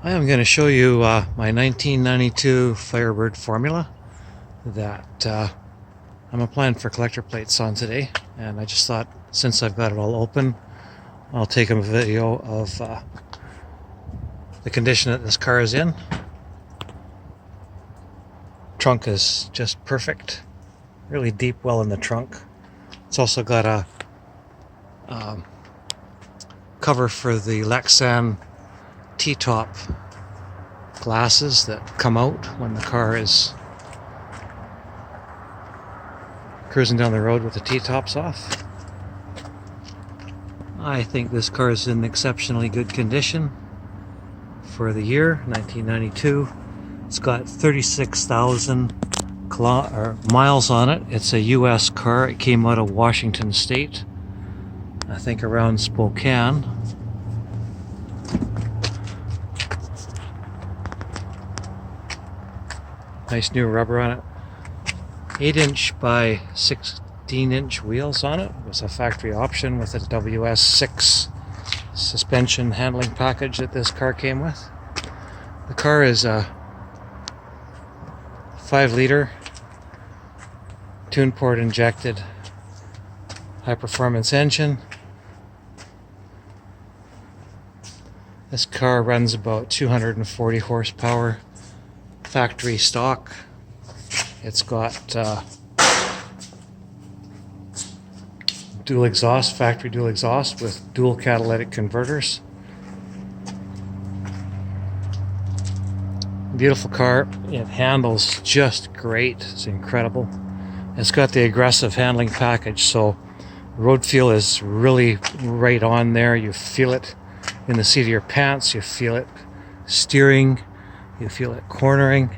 I am going to show you my 1992 Firebird Formula that I'm applying for collector plates on today, and I just thought since I've got it all open, I'll take a video of the condition that this car is in. Trunk is just perfect, really deep well in the trunk. It's also got a cover for the Lexan T top glasses that come out when the car is cruising down the road with the T-tops off. I think this car is in exceptionally good condition for the year 1992. It's got 36,000 miles on it. It's a US car. It came out of Washington State, I think around Spokane. Nice new rubber on it. 8-inch by 16-inch wheels on it. It was a factory option with a WS6 suspension handling package that this car came with. The car is a 5-liter tune-port injected high-performance engine. This car runs about 240 horsepower. Factory stock. It's got dual exhaust, factory dual exhaust with dual catalytic converters. Beautiful car. It handles just great. It's incredible. It's got the aggressive handling package, so road feel is really right on there. You feel it in the seat of your pants. You feel it steering. You feel it cornering.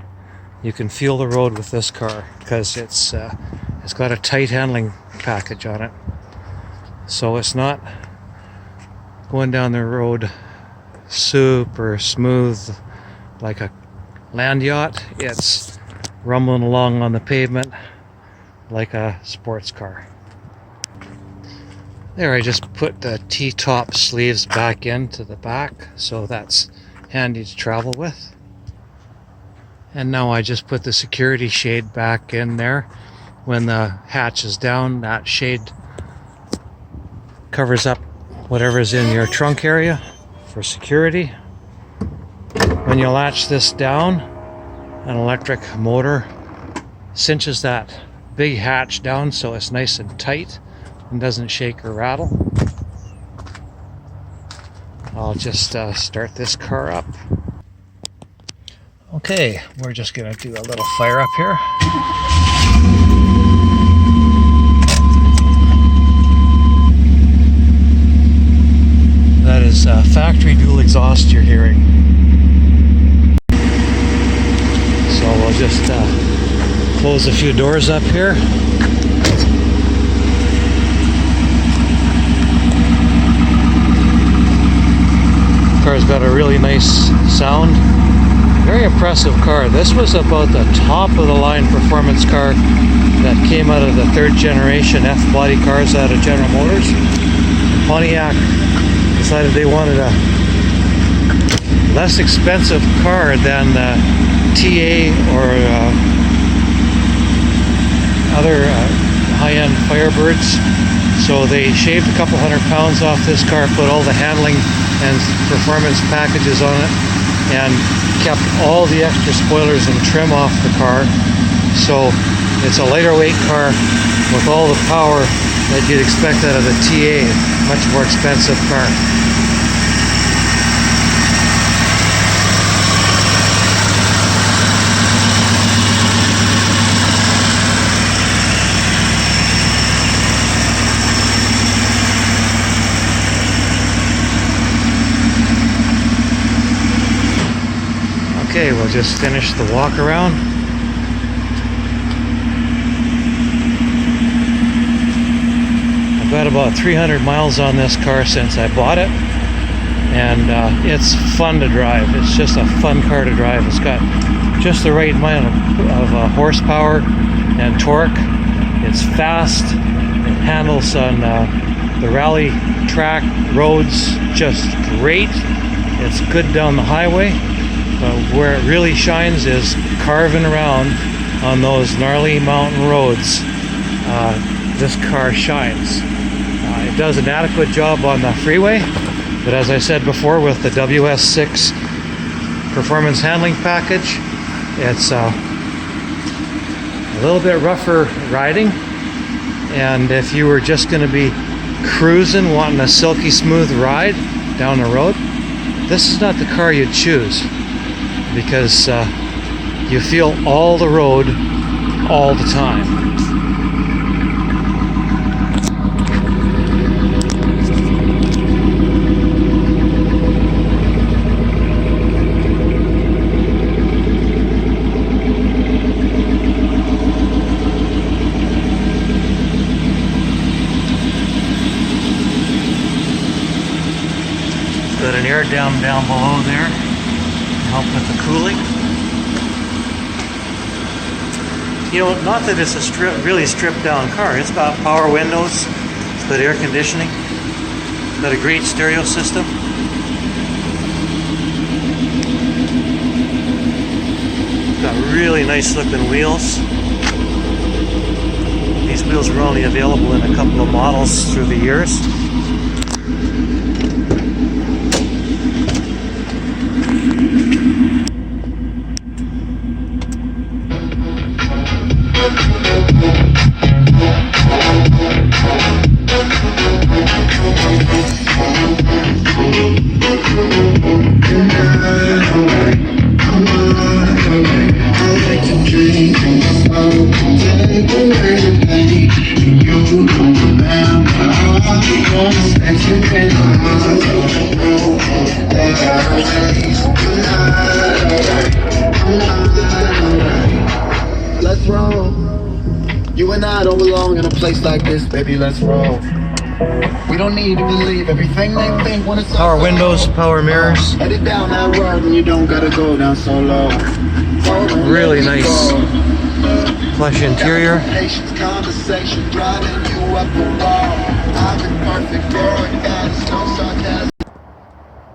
You can feel the road with this car because it's got a tight handling package on it. So it's not going down the road super smooth like a land yacht. It's rumbling along on the pavement like a sports car. There, I just put the T-top sleeves back into the back, so that's handy to travel with. And now I just put the security shade back in there. When the hatch is down, that shade covers up whatever's in your trunk area for security. When you latch this down, an electric motor cinches that big hatch down so it's nice and tight and doesn't shake or rattle. I'll just start this car up. Okay, we're just going to do a little fire up here. That is factory dual exhaust you're hearing. So we'll just close a few doors up here. The car's got a really nice sound. Very impressive car. This was about the top of the line performance car that came out of the 3rd generation F-body cars out of General Motors. Pontiac decided they wanted a less expensive car than the TA or other high-end Firebirds. So they shaved a couple £100 off this car, put all the handling and performance packages on it, and kept all the extra spoilers and trim off the car. So it's a lighter weight car with all the power that you'd expect out of the TA, much more expensive car. Okay, we'll just finish the walk around. I've got about 300 miles on this car since I bought it, and it's fun to drive. It's just a fun car to drive. It's got just the right amount of horsepower and torque. It's fast. It handles on the rally track roads just great. It's good down the highway. But where it really shines is carving around on those gnarly mountain roads. This car shines. It does an adequate job on the freeway, but as I said before, with the WS6 performance handling package, it's a little bit rougher riding. And if you were just going to be cruising, wanting a silky smooth ride down the road, this is not the car you'd choose, because you feel all the road all the time. Got an air down below there to help with the cooling. You know, not that it's a really stripped down car. It's got power windows, it's got air conditioning, it's got a great stereo system. It's got really nice looking wheels. These wheels were only available in a couple of models through the years. Let's roll. You and I don't belong in a place like this, baby. Let's roll. We don't need to believe everything they think when it's Power windows, power mirrors. Headed down that road and you don't gotta go down so low. Really nice plush interior. Conversation driving you up the wall. I'm the perfect girl, and God is no sarcasm.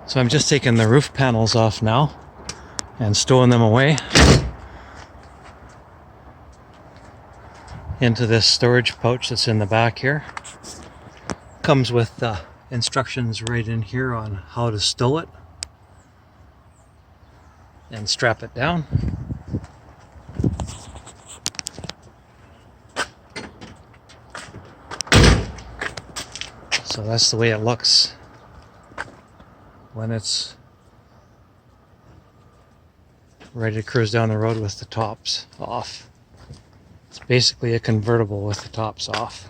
So I'm just taking the roof panels off now and stowing them away into this storage pouch that's in the back here. Comes with instructions right in here on how to stow it and strap it down. So that's the way it looks when it's ready to cruise down the road with the tops off. It's basically a convertible with the tops off.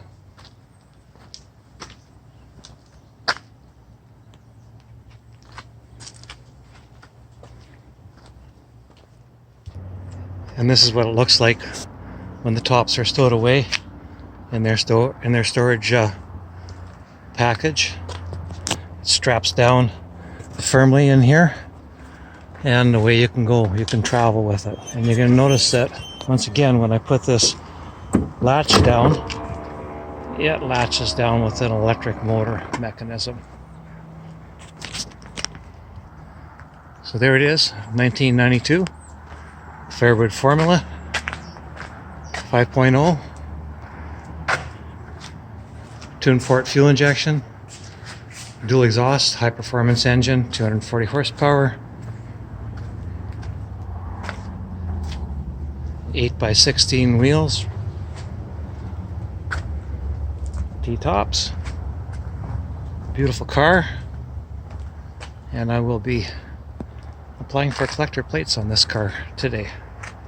And this is what it looks like when the tops are stowed away in their storage package. It straps down firmly in here, and away you can go. You can travel with it. And you're going to notice that once again when I put this latch down, it latches down with an electric motor mechanism. So there it is, 1992 Firebird Formula 5.0 tuned port fuel injection, dual exhaust, high performance engine, 240 horsepower, 8x16 wheels, T-tops, beautiful car, and I will be applying for collector plates on this car today.